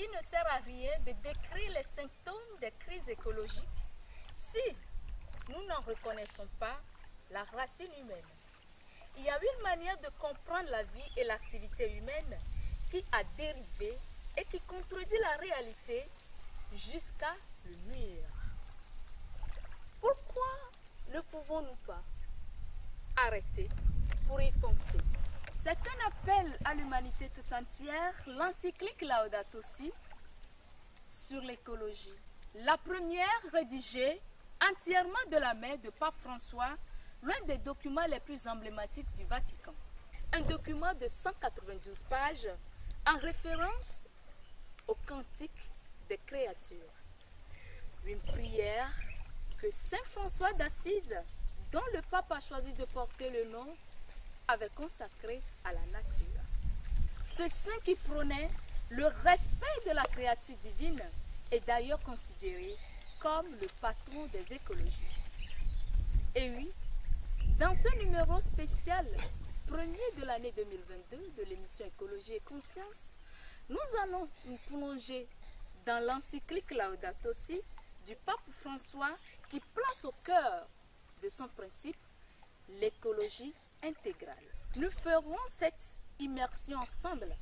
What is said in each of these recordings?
il ne sert à rien de décrire les symptômes des crises écologiques si nous n'en reconnaissons pas la racine humaine. Il y a une manière de comprendre la vie et l'activité humaine qui a dérivé et qui contredit la réalité jusqu'à le nuire. Pourquoi ne pouvons-nous pas arrêter pour y penser? C'est un appel à l'humanité tout entière, l'encyclique Laudato Si sur l'écologie. La première rédigée entièrement de la main de Pape François, l'un des documents les plus emblématiques du Vatican. Un document de 192 pages en référence au cantique des créatures. Une prière que Saint François d'Assise, dont le pape a choisi de porter le nom, avait consacré à la nature. Ce saint qui prônait le respect de la créature divine est d'ailleurs considéré comme le patron des écologistes. Et oui, dans ce numéro spécial, premier de l'année 2022 de l'émission Écologie et Conscience, nous allons nous plonger dans l'encyclique Laudato Si du pape François qui place au cœur de son principe l'écologie intégrale. Nous ferons cette immersion ensemble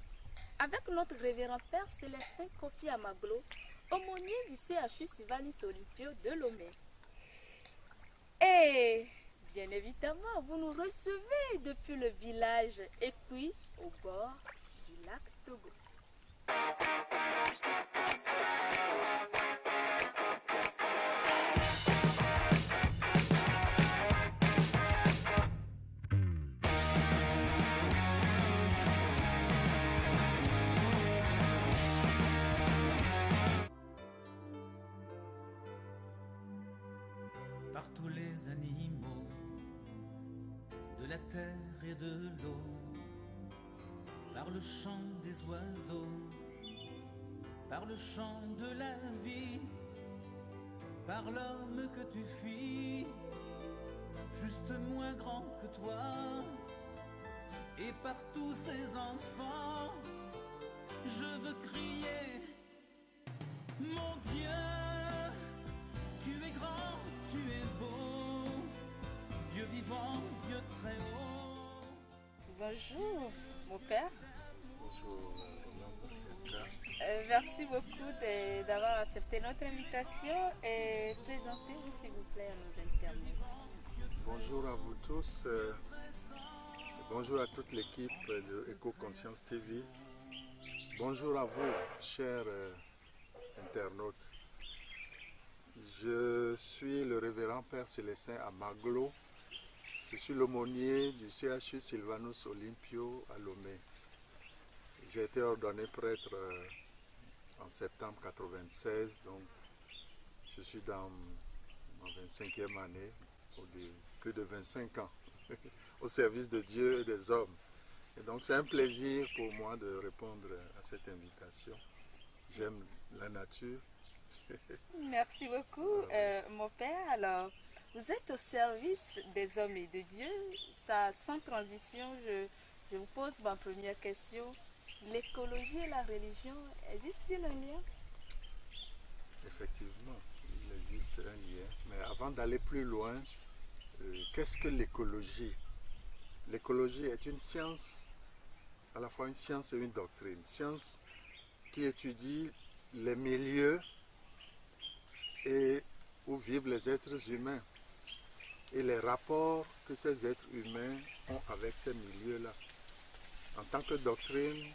avec notre révérend Père Célestin Kofi Amaglo, aumônier du CHU Sylvanus Olympio de Lomé. Et bien évidemment, vous nous recevez depuis le village et puis au bord du lac Togo. Par tous les animaux de la terre et de l'eau, par le chant des oiseaux, par le chant de la vie, par l'homme que tu fis, juste moins grand que toi, et par tous ces enfants, je veux crier, mon Dieu, tu es grand, tu es beau, Dieu vivant, Dieu très haut. Bonjour, mon père. Bonjour, Merci beaucoup d'avoir accepté notre invitation et présentez-vous s'il vous plaît à nos internautes. Bonjour à vous tous, bonjour à toute l'équipe de Éco-Conscience TV. Bonjour à vous, chers internautes. Je suis le révérend Père Célestin Amaglo. Je suis l'aumônier du CHU Sylvanus Olympio à Lomé. J'ai été ordonné prêtre en septembre 1996, donc je suis dans ma 25e année, plus de 25 ans, au service de Dieu et des hommes. Et donc c'est un plaisir pour moi de répondre à cette invitation. J'aime la nature. Merci beaucoup, mon père. Alors, vous êtes au service des hommes et de Dieu. Ça, sans transition, je vous pose ma première question. L'écologie et la religion, existe-t-il un lien? Effectivement, il existe un lien. Mais avant d'aller plus loin, qu'est-ce que l'écologie? L'écologie est une science, à la fois une science et une doctrine. Science qui étudie les milieux et où vivent les êtres humains et les rapports que ces êtres humains ont avec ces milieux-là. En tant que doctrine,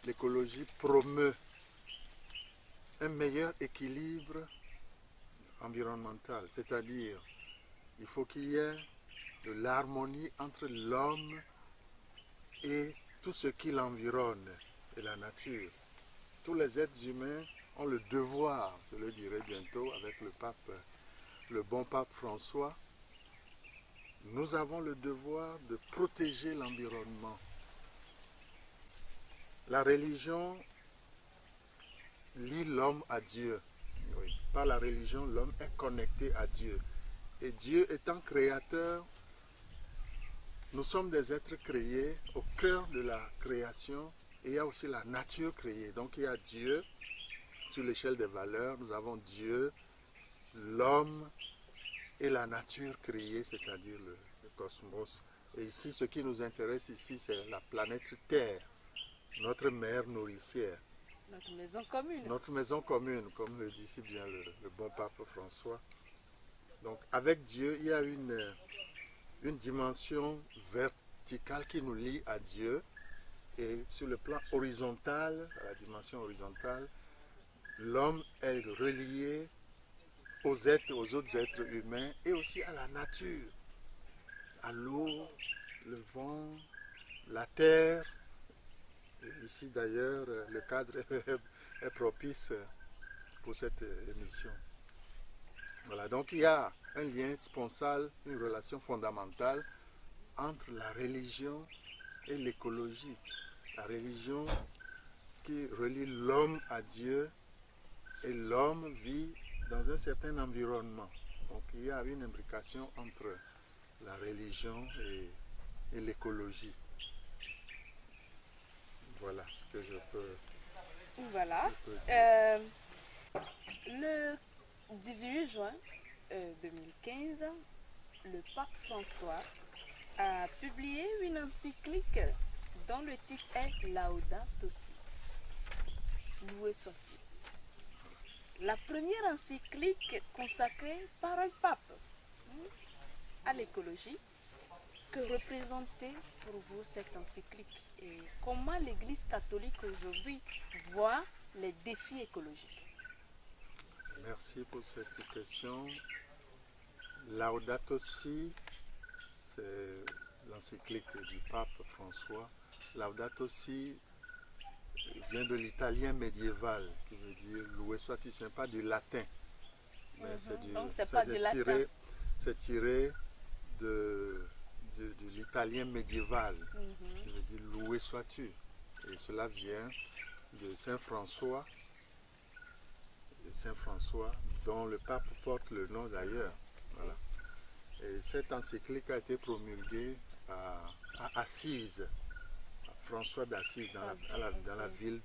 l'écologie promeut un meilleur équilibre environnemental, c'est-à-dire il faut qu'il y ait de l'harmonie entre l'homme et tout ce qui l'environne et la nature. Tous les êtres humains ont le devoir, je le dirai bientôt avec le bon pape François, nous avons le devoir de protéger l'environnement. La religion lie l'homme à Dieu. Oui. Par la religion, l'homme est connecté à Dieu. Et Dieu étant créateur, nous sommes des êtres créés au cœur de la création et il y a aussi la nature créée. Donc il y a Dieu, sur l'échelle des valeurs, nous avons Dieu, l'homme et la nature créée, c'est-à-dire le cosmos. Et ici, ce qui nous intéresse ici, c'est la planète Terre, notre mère nourricière. Notre maison commune. Notre maison commune, comme le dit si bien le bon pape François. Donc avec Dieu, il y a une dimension verticale qui nous lie à Dieu. Et sur le plan horizontal, à la dimension horizontale, l'homme est relié aux autres êtres humains et aussi à la nature, à l'eau, le vent, la terre. Et ici d'ailleurs, le cadre est propice pour cette émission. Voilà, donc il y a un lien sponsal, une relation fondamentale entre la religion et l'écologie. La religion qui relie l'homme à Dieu et l'homme vit dans un certain environnement. Donc il y a une imbrication entre la religion et l'écologie. Voilà ce que je peux... Voilà. Le 18 juin 2015, le pape François a publié une encyclique dont le titre est Laudato Si. Loué soit-il. La première encyclique consacrée par un pape à l'écologie. Que représentait pour vous cette encyclique et comment l'Église catholique aujourd'hui voit les défis écologiques? Merci pour cette question. Laudato Si, c'est l'encyclique du pape François. Laudato Si vient de l'italien médiéval, qui veut dire loué soit-il. Ce n'est pas du latin, mais c'est tiré de l'italien médiéval, qui veut dire loué sois-tu. Et cela vient de Saint François, dont le pape porte le nom d'ailleurs. Voilà. Et cette encyclique a été promulguée à Assise, à François d'Assise, dans la ville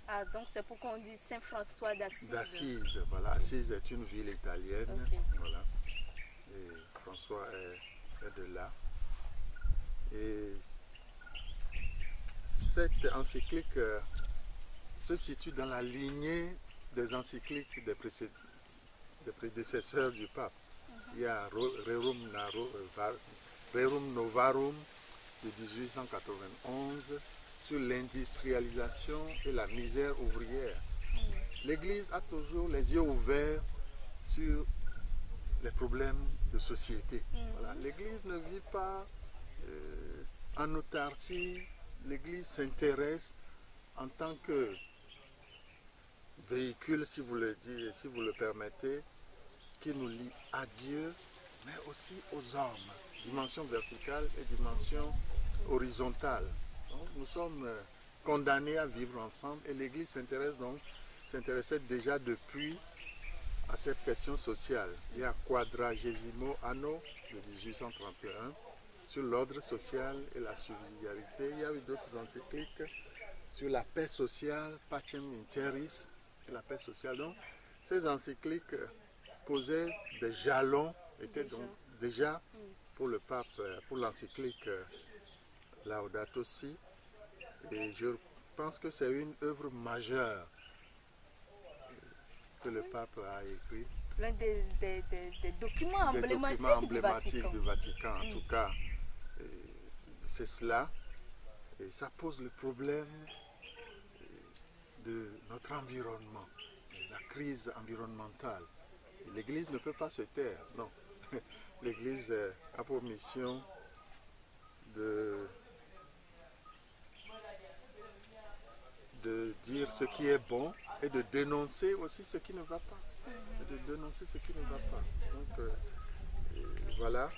Ah, donc c'est pour qu'on dise Saint François d'Assise. D'Assise, voilà. Assise est une ville italienne. Okay. Voilà. Et François est de là. Et cette encyclique se situe dans la lignée des encycliques des prédécesseurs du pape. Il y a Rerum Novarum de 1891 sur l'industrialisation et la misère ouvrière. L'Église a toujours les yeux ouverts sur les problèmes de société. Voilà. L'Église ne vit pas en autarcie. L'Église s'intéresse en tant que véhicule, si vous le dites, si vous le permettez, qui nous lie à Dieu, mais aussi aux hommes. Dimension verticale et dimension horizontale. Donc, nous sommes condamnés à vivre ensemble et l'Église s'intéressait déjà depuis à cette question sociale. Il y a Quadragesimo Anno de 1831 sur l'ordre social et la subsidiarité. Il y a eu d'autres encycliques sur la paix sociale, Pacem in Terris, et la paix sociale. Donc, ces encycliques posaient des jalons, étaient donc déjà pour le pape, pour l'encyclique Laudato Si. Et je pense que c'est une œuvre majeure que le pape a écrit. L'un des documents emblématiques du Vatican. En tout cas, c'est cela. Et ça pose le problème de notre environnement, la crise environnementale. L'Église ne peut pas se taire, non. L'Église a pour mission de dire ce qui est bon et de dénoncer aussi ce qui ne va pas. Donc, voilà,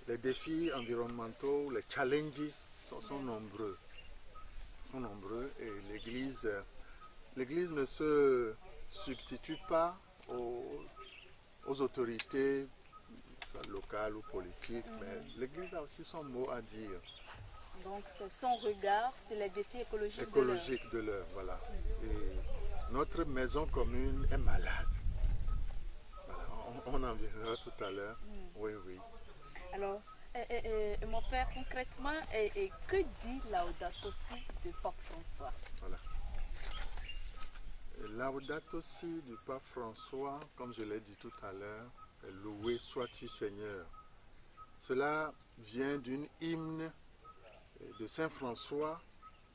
les défis environnementaux, les challenges sont nombreux. Et l'Église ne se substitue pas aux autorités locales ou politiques, mais l'Église a aussi son mot à dire. Donc, son regard sur les défis écologiques, écologiques de l'heure. Voilà. Et notre maison commune est malade. Voilà. On en viendra tout à l'heure. Oui, oui. Alors, mon père, concrètement, que dit Laudato Si de Pape François? Voilà. Laudato Si du pape François, comme je l'ai dit tout à l'heure, loué sois-tu Seigneur. Cela vient d'une hymne de Saint François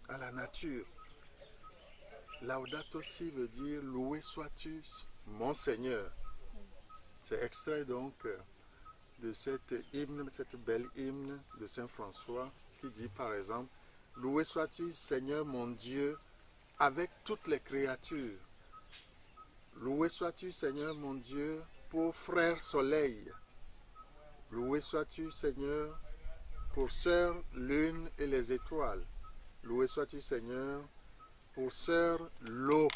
à la nature. Laudato Si veut dire loué sois-tu mon Seigneur. C'est extrait donc de cette hymne, cette belle hymne de Saint François qui dit par exemple loué sois-tu Seigneur mon Dieu avec toutes les créatures. Loué sois-tu Seigneur mon Dieu pour frère soleil. Loué sois-tu Seigneur pour sœur lune et les étoiles. Loué sois-tu Seigneur pour sœur l'eau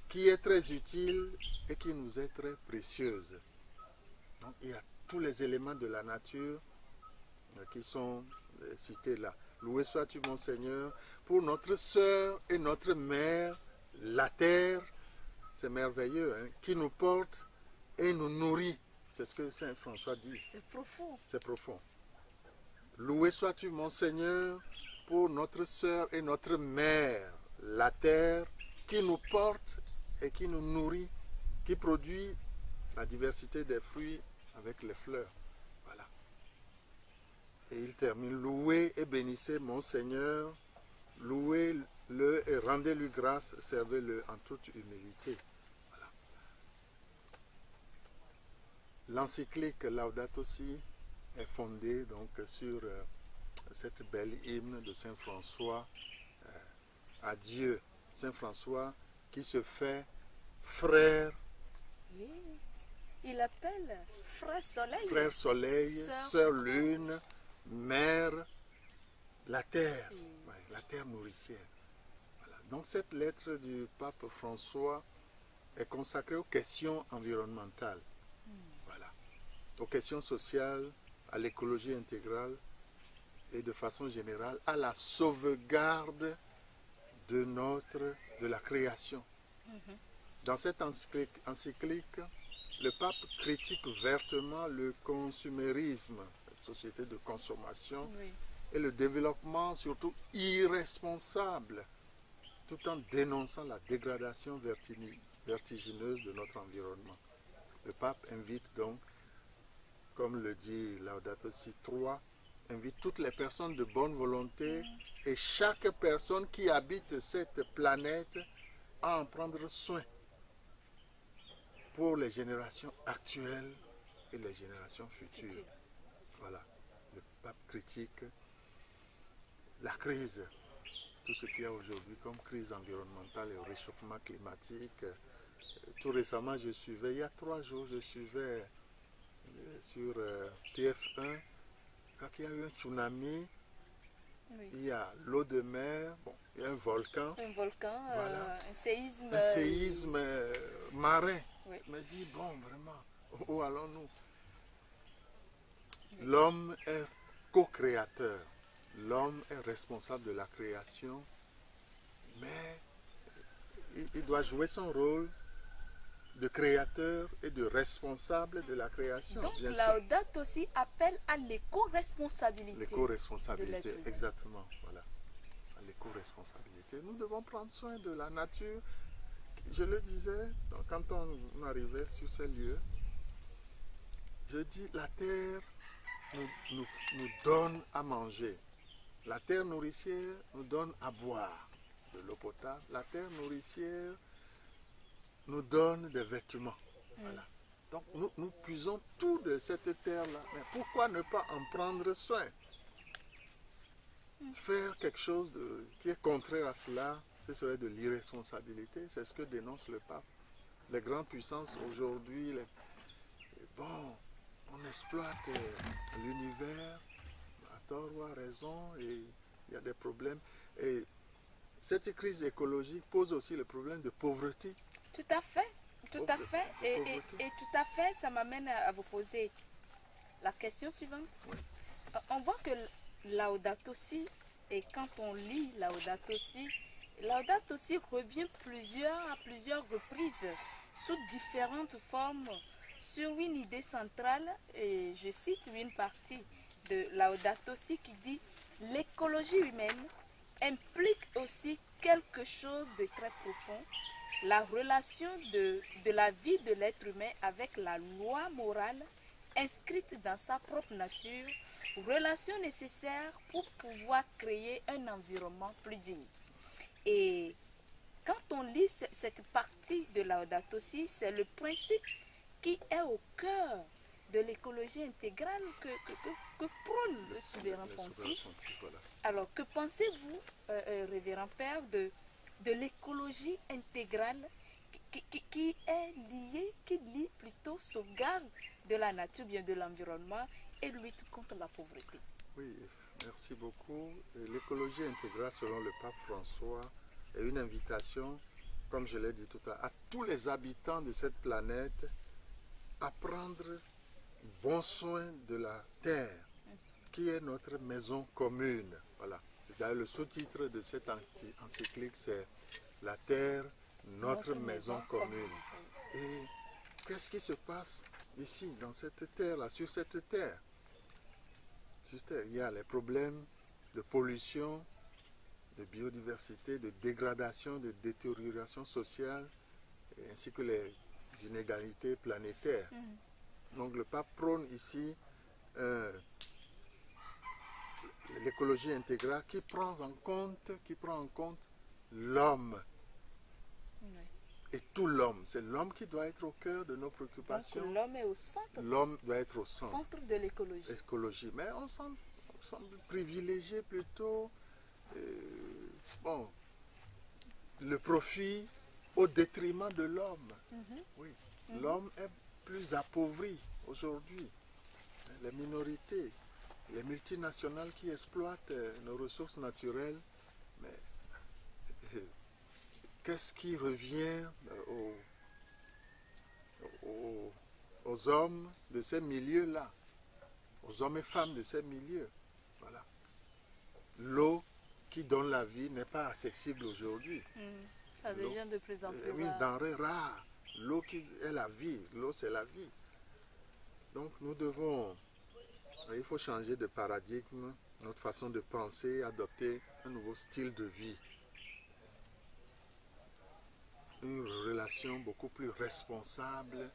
qui est très utile et qui nous est très précieuse. Donc il y a tous les éléments de la nature qui sont cités là. Loué sois-tu mon Seigneur pour notre sœur et notre mère, la terre, c'est merveilleux, hein, qui nous porte et nous nourrit. C'est ce que Saint François dit. C'est profond. C'est profond. Loué sois-tu mon Seigneur pour notre sœur et notre mère, la terre, qui nous porte et qui nous nourrit, qui produit la diversité des fruits avec les fleurs. Voilà. Et il termine, louez et bénissez mon Seigneur, louez-le et rendez-lui grâce, servez-le en toute humilité. Voilà. L'encyclique Laudato Si est fondée donc sur cette belle hymne de Saint François à Dieu. Saint François qui se fait frère. Oui. Il appelle frère soleil. Frère soleil, sœur lune, mère, la terre. Ouais, la terre nourricière. Voilà. Donc cette lettre du pape François est consacrée aux questions environnementales. Voilà. Aux questions sociales, à l'écologie intégrale et de façon générale à la sauvegarde de la création. Dans cette encyclique, le pape critique vertement le consumérisme, la société de consommation, et le développement surtout irresponsable, tout en dénonçant la dégradation vertigineuse de notre environnement. Le pape invite donc, comme le dit Laudato Si 3, invite toutes les personnes de bonne volonté et chaque personne qui habite cette planète à en prendre soin pour les générations actuelles et les générations futures. Voilà. Le pape critique la crise, tout ce qu'il y a aujourd'hui comme crise environnementale et réchauffement climatique. Tout récemment, il y a 3 jours, je suivais sur TF1, quand il y a eu un tsunami, il y a l'eau de mer, bon, il y a un volcan. Un volcan, voilà. Un séisme. Un séisme marin. Oui. Je me dis, bon, vraiment, où allons-nous? L'homme est co-créateur. L'homme est responsable de la création, mais il doit jouer son rôle de créateur et de responsable de la création. Donc Laudato Si appelle à l'éco-responsabilité. L'éco-responsabilité, exactement. Voilà. À l'éco-responsabilité. Nous devons prendre soin de la nature. Je le disais quand on arrivait sur ces lieux. Je dis, la terre nous donne à manger. La terre nourricière nous donne à boire de l'eau potable. La terre nourricière nous donne des vêtements. Voilà. Donc nous puisons tout de cette terre-là. Mais pourquoi ne pas en prendre soin? Faire quelque chose qui est contraire à cela, ce serait de l'irresponsabilité. C'est ce que dénonce le pape. Les grandes puissances aujourd'hui, on exploite l'univers à tort ou à raison et il y a des problèmes. Et cette crise écologique pose aussi le problème de pauvreté. Tout à fait, tout à fait. Et tout à fait, ça m'amène à vous poser la question suivante. Oui. On voit que Laudato Si Et quand on lit Laudato Si revient à plusieurs reprises sous différentes formes sur une idée centrale, et je cite une partie de Laudato Si qui dit: l'écologie humaine implique aussi quelque chose de très profond, la relation de la vie de l'être humain avec la loi morale inscrite dans sa propre nature, relation nécessaire pour pouvoir créer un environnement plus digne. Et quand on lit cette partie de Laudato Si, c'est le principe qui est au cœur de l'écologie intégrale que prône le souverain pontife. Voilà. Alors, que pensez-vous, révérend Père, de l'écologie intégrale qui est liée, qui lie plutôt sauvegarde de la nature, bien de l'environnement, et lutte contre la pauvreté? Oui, merci beaucoup. L'écologie intégrale, selon le pape François, est une invitation, comme je l'ai dit tout à l'heure, à tous les habitants de cette planète à prendre bon soin de la terre, qui est notre maison commune. Voilà. D'ailleurs, le sous-titre de cette encyclique, c'est La terre, notre maison commune. Et qu'est-ce qui se passe ici, dans cette terre-là, sur cette terre? Sur terre, il y a les problèmes de pollution, de biodiversité, de dégradation, de détérioration sociale, ainsi que les inégalités planétaires. Donc le pape prône ici l'écologie intégrale qui prend en compte l'homme. Oui. Et tout l'homme. C'est l'homme qui doit être au cœur de nos préoccupations. Donc l'homme est au centre. L'homme doit être au centre De l'écologie. Écologie. Mais on semble privilégier plutôt le profit au détriment de l'homme. Oui. L'homme est plus appauvri aujourd'hui. Les minorités, les multinationales qui exploitent nos ressources naturelles, mais qu'est-ce qui revient aux hommes de ces milieux-là, aux hommes et femmes de ces milieux? Voilà. L'eau qui donne la vie n'est pas accessible aujourd'hui. Ça devient de plus en plus rare. Une denrée rare. L'eau qui est la vie, l'eau c'est la vie. Donc il faut changer de paradigme, notre façon de penser, adopter un nouveau style de vie. Une relation beaucoup plus responsable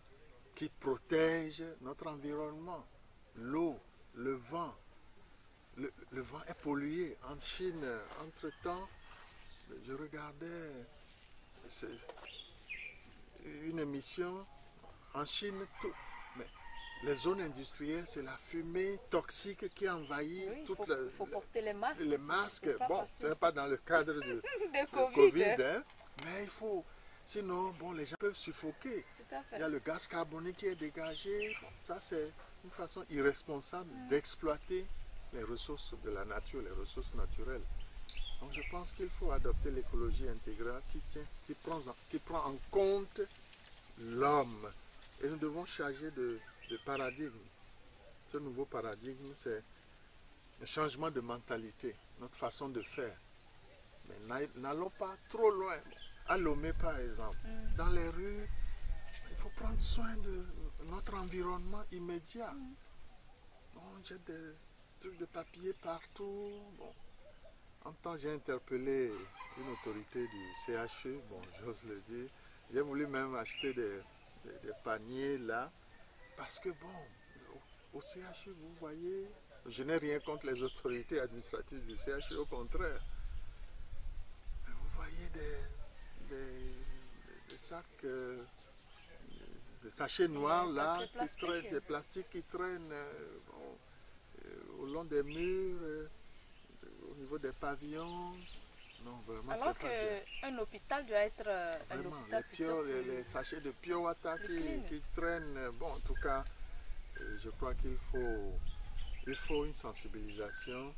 qui protège notre environnement. L'eau, le vent. Le vent est pollué. En Chine, entre-temps, je regardais une émission. En Chine, mais les zones industrielles, c'est la fumée toxique qui envahit toute il faut porter les masques. Les masques, bon, ce n'est pas dans le cadre de Covid, hein, mais il faut. Sinon, les gens peuvent suffoquer. Tout à fait. Il y a le gaz carbonique qui est dégagé. Ça, c'est une façon irresponsable d'exploiter les ressources de la nature, les ressources naturelles. Donc, je pense qu'il faut adopter l'écologie intégrale qui prend en compte l'homme. Et nous devons changer de paradigme. Ce nouveau paradigme, c'est un changement de mentalité, notre façon de faire. Mais n'allons pas trop loin. À Lomé, par exemple, dans les rues, il faut prendre soin de notre environnement immédiat. On jette des trucs de papier partout. Bon. En temps, j'ai interpellé une autorité du CHU, j'ose le dire. J'ai voulu même acheter des paniers là, parce que au CHU, vous voyez, je n'ai rien contre les autorités administratives du CHU, au contraire. Mais vous voyez des sacs, des sachets noirs là, des plastiques qui traînent au long des murs, au niveau des pavillons. Non, vraiment, alors c'est pas bien. qu'un hôpital doit être Vraiment, un hôpital les sachets de Pure Water qui traînent. Bon, en tout cas, je crois qu'il faut une sensibilisation.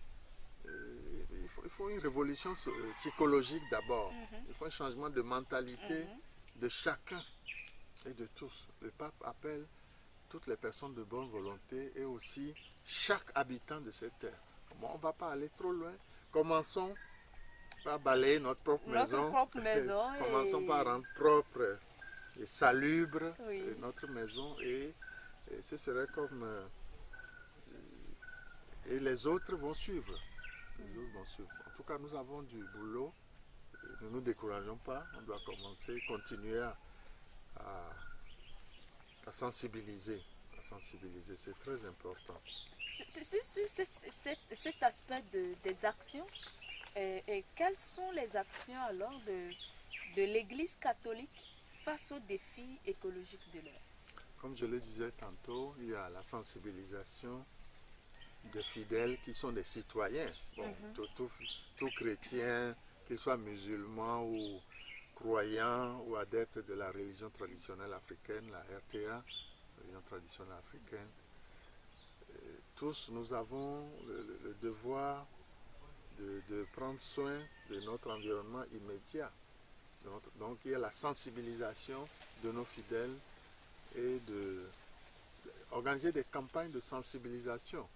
Il faut une révolution psychologique d'abord. Il faut un changement de mentalité de chacun et de tous. Le pape appelle toutes les personnes de bonne volonté et aussi chaque habitant de cette terre. Bon, on ne va pas aller trop loin. commençons par balayer notre propre maison. Commençons par rendre propre et salubre notre maison et ce serait comme... et les autres vont suivre. Les autres vont suivre. En tout cas, nous avons du boulot. Ne nous décourageons pas. On doit continuer à sensibiliser. C'est très important. Cet aspect des actions, et quelles sont les actions alors de l'Église catholique face aux défis écologiques de l'heure? Comme je le disais tantôt, il y a la sensibilisation des fidèles qui sont des citoyens. Bon, tout chrétien, qu'il soit musulman ou croyant ou adepte de la religion traditionnelle africaine, la RTA, religion traditionnelle africaine, tous nous avons le devoir de prendre soin de notre environnement immédiat. Donc il y a la sensibilisation de nos fidèles et d'organiser des campagnes de sensibilisation.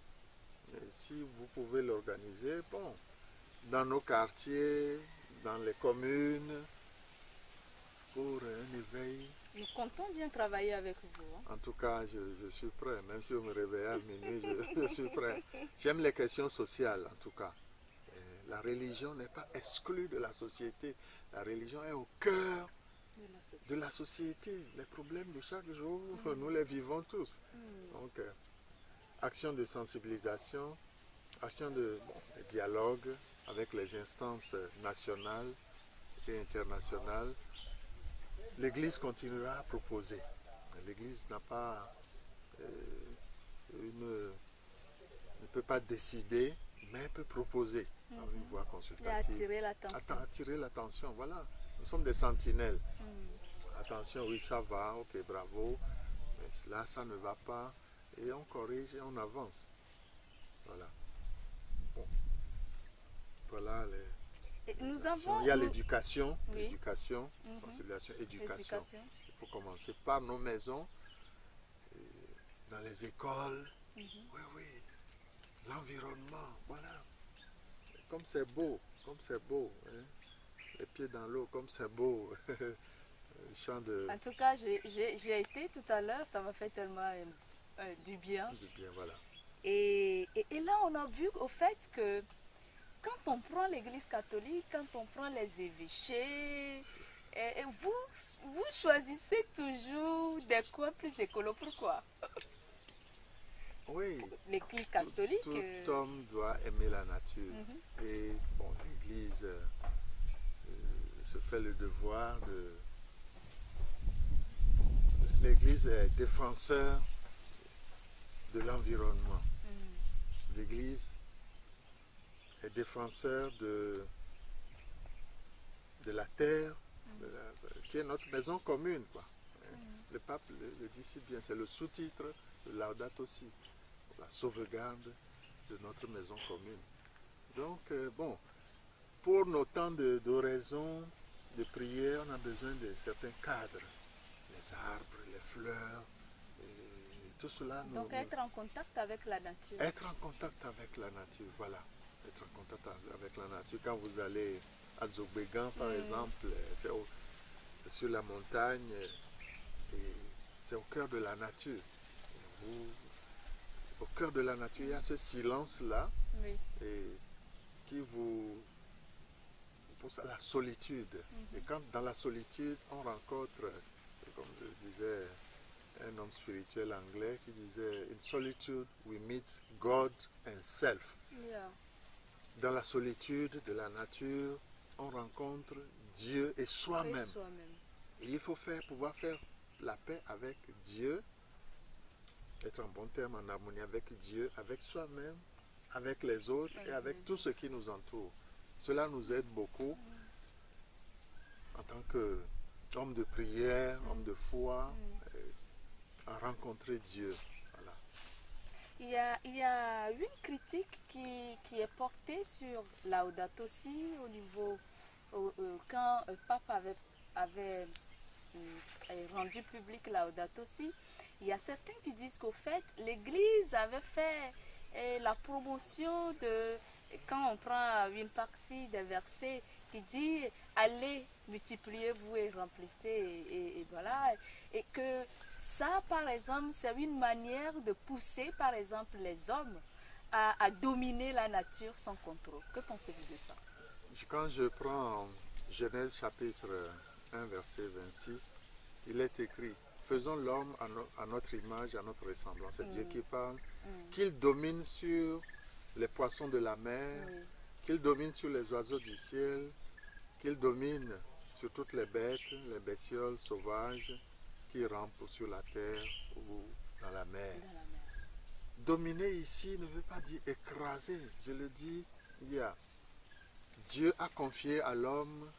Et si vous pouvez l'organiser, bon, dans nos quartiers, dans les communes, pour un éveil. Nous comptons bien travailler avec vous. En tout cas, je suis prêt. Même si vous me réveillez à minuit, je suis prêt. J'aime les questions sociales, en tout cas. La religion n'est pas exclue de la société. La religion est au cœur de la société. Les problèmes de chaque jour, nous les vivons tous. Donc, action de sensibilisation, action de dialogue avec les instances nationales et internationales. L'Église continuera à proposer. L'Église n'a pas ne peut pas décider, mais peut proposer par une voie consultative. Attirer l'attention. Voilà. Nous sommes des sentinelles. Attention, oui, ça va, ok, bravo. Mais là, ça ne va pas. Et on corrige et on avance. Voilà. Bon. Voilà nous avons... Il y a l'éducation, sensibilisation, éducation. Il faut commencer par nos maisons, dans les écoles. Oui, l'environnement, voilà. Comme c'est beau, hein. Les pieds dans l'eau, comme c'est beau. En tout cas, j'ai été tout à l'heure, ça m'a fait tellement du bien. Du bien, voilà. Et là, on a vu au fait que quand on prend l'église catholique, quand on prend les évêchés, vous choisissez toujours des coins plus écolos. Pourquoi? Oui. L'église catholique... Tout homme doit aimer la nature. Et bon, l'église se fait le devoir de... L'église est défenseur de l'environnement. L'église est défenseur de la terre, qui est notre maison commune, quoi. Le pape le dit si bien, c'est le sous-titre de Laudato Si, la sauvegarde de notre maison commune. Donc, bon, pour nos temps d'oraison, de prière, on a besoin de certains cadres, les arbres, les fleurs, tout cela. Donc, être en contact avec la nature. Être en contact avec la nature, voilà. Être en contact avec la nature. Quand vous allez à Zogbegan, par exemple, c'est sur la montagne, et c'est au cœur de la nature. Au cœur de la nature, il y a ce silence-là, et qui vous pousse à la solitude. Et quand dans la solitude, on rencontre, comme je disais, un homme spirituel anglais qui disait « In solitude, we meet God and self ». Dans la solitude de la nature, on rencontre Dieu et soi-même. Et il faut pouvoir faire la paix avec Dieu, être en bon terme, en harmonie avec Dieu, avec soi-même, avec les autres et avec tout ce qui nous entoure. Cela nous aide beaucoup en tant qu'homme de prière, homme de foi, à rencontrer Dieu. Voilà. Il y a une critique qui est portée sur Laudato Si au niveau quand Pape avait rendu public Laudato Si. Il y a certains qui disent qu'au fait l'Église avait fait la promotion quand on prend une partie des versets qui dit allez, multipliez-vous et remplissez, et voilà, et que ça, par exemple, c'est une manière de pousser, par exemple, les hommes à dominer la nature sans contrôle. Que pensez-vous de ça? Quand je prends Genèse chapitre 1, verset 26, il est écrit, faisons l'homme à notre image, à notre ressemblance. C'est Dieu qui parle. Qu'il domine sur les poissons de la mer, qu'il domine sur les oiseaux du ciel, qu'il domine sur toutes les bêtes, les bestioles sauvages qui rampent sur la terre ou dans la mer. Dominer ici ne veut pas dire écraser. Je le dis, Dieu a confié à l'homme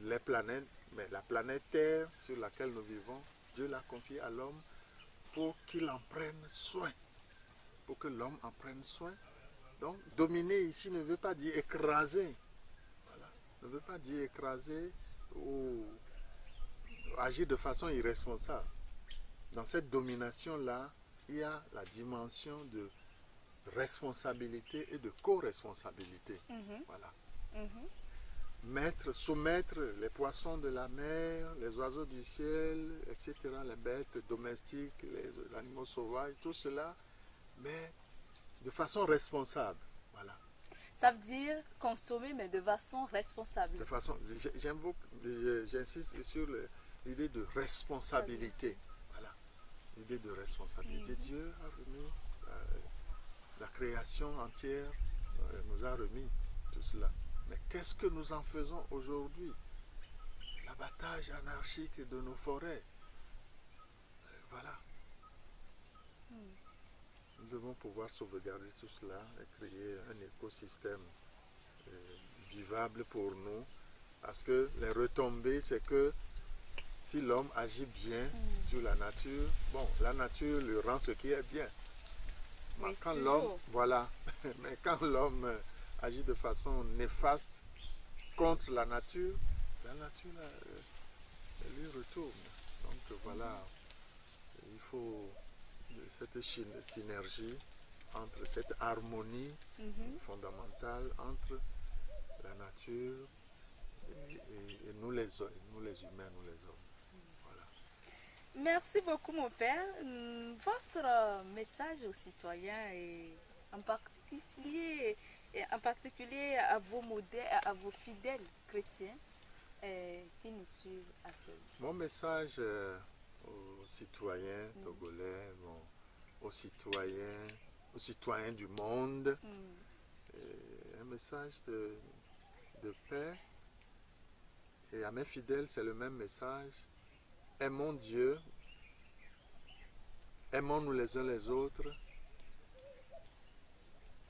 les planètes, mais la planète Terre sur laquelle nous vivons, Dieu l'a confié à l'homme pour qu'il en prenne soin. Pour que l'homme en prenne soin. Donc, dominer ici ne veut pas dire écraser. Voilà. Ne veut pas dire écraser ou agir de façon irresponsable. Dans cette domination-là, il y a la dimension de responsabilité et de co-responsabilité. Voilà. Soumettre les poissons de la mer, les oiseaux du ciel, etc., les bêtes domestiques, les animaux sauvages, tout cela, mais de façon responsable. Voilà. Ça veut dire consommer, mais de façon responsable. De façon, j'insiste sur l'idée de responsabilité. Voilà. L'idée de responsabilité. Dieu a remis la création entière, nous a remis tout cela. Mais qu'est-ce que nous en faisons aujourd'hui? L'abattage anarchique de nos forêts. Voilà. Nous devons pouvoir sauvegarder tout cela et créer un écosystème vivable pour nous. Parce que les retombées, c'est que si l'homme agit bien sur la nature, bon, la nature lui rend ce qui est bien. Mais quand l'homme, voilà, mais quand l'homme agit de façon néfaste contre la nature elle lui retourne. Donc voilà, il faut cette synergie entre cette harmonie fondamentale entre la nature et nous les humains, nous les hommes. Voilà. Merci beaucoup mon père. Votre message aux citoyens et en particulier à vos modèles, à vos fidèles chrétiens qui nous suivent actuellement. Mon message aux citoyens togolais, aux citoyens du monde, un message de paix. Et à mes fidèles, c'est le même message. Aimons Dieu, aimons-nous les uns les autres,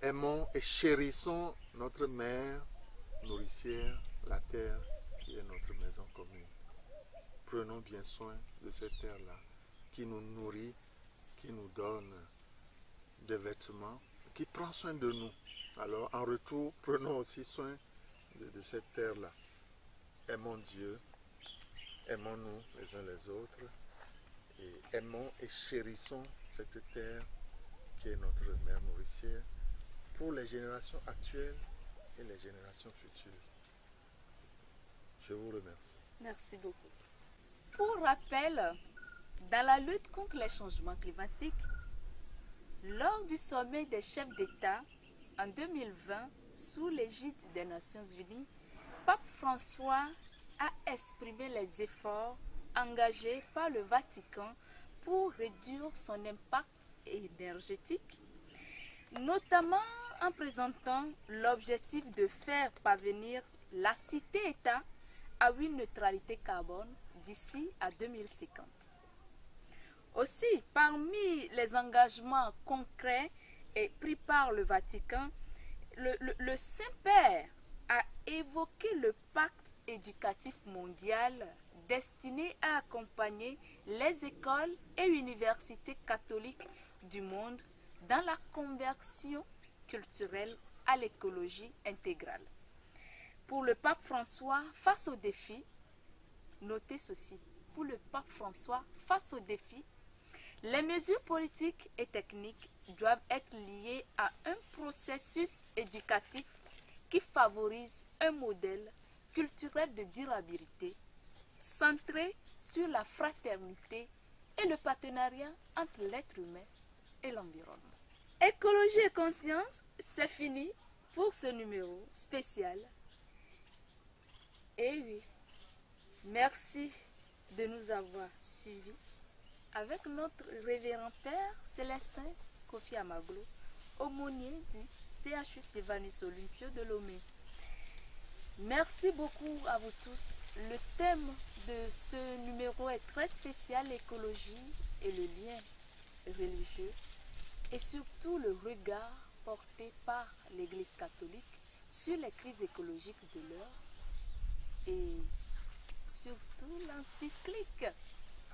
aimons et chérissons notre mère nourricière, la terre qui est notre maison commune. Prenons bien soin de cette terre-là qui nous nourrit, qui nous donne des vêtements, qui prend soin de nous. Alors en retour, prenons aussi soin de cette terre-là. Aimons Dieu, aimons-nous les uns les autres et aimons et chérissons cette terre qui est notre mère nourricière pour les générations actuelles et les générations futures. Je vous remercie. Merci beaucoup. Pour rappel, dans la lutte contre les changements climatiques, lors du sommet des chefs d'État en 2020, sous l'égide des Nations Unies, Pape François a exprimé les efforts engagés par le Vatican pour réduire son impact énergétique, notamment en présentant l'objectif de faire parvenir la cité-État à une neutralité carbone d'ici à 2050. Aussi, parmi les engagements concrets et pris par le Vatican, le Saint-Père a évoqué le pacte éducatif mondial destiné à accompagner les écoles et universités catholiques du monde dans la conversion culturelle à l'écologie intégrale. Pour le pape François, face aux défis, notez ceci, pour le pape François, face aux défis, les mesures politiques et techniques doivent être liées à un processus éducatif qui favorise un modèle culturel de durabilité centré sur la fraternité et le partenariat entre l'être humain et l'environnement. Écologie et conscience, c'est fini pour ce numéro spécial. Et oui, merci de nous avoir suivis avec notre révérend père Célestin Kofi Amaglo, aumônier du CHU Sylvanus Olympio de Lomé. Merci beaucoup à vous tous. Le thème de ce numéro est très spécial, l'écologie et le lien religieux, et surtout le regard porté par l'Église catholique sur les crises écologiques de l'heure et surtout l'encyclique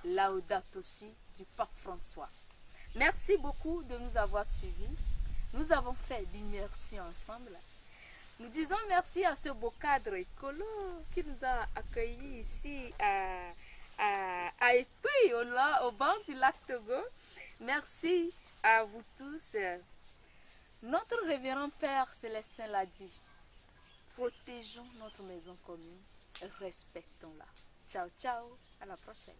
Laudato Si du pape François. Merci beaucoup de nous avoir suivis. Nous avons fait l'immersion ensemble. Nous disons merci à ce beau cadre écolo qui nous a accueillis ici à Épui, au bord du lac Togo. Merci à vous tous. Notre révérend Père Célestin l'a dit. Protégeons notre maison commune, respectons-la. Ciao, ciao, à la prochaine.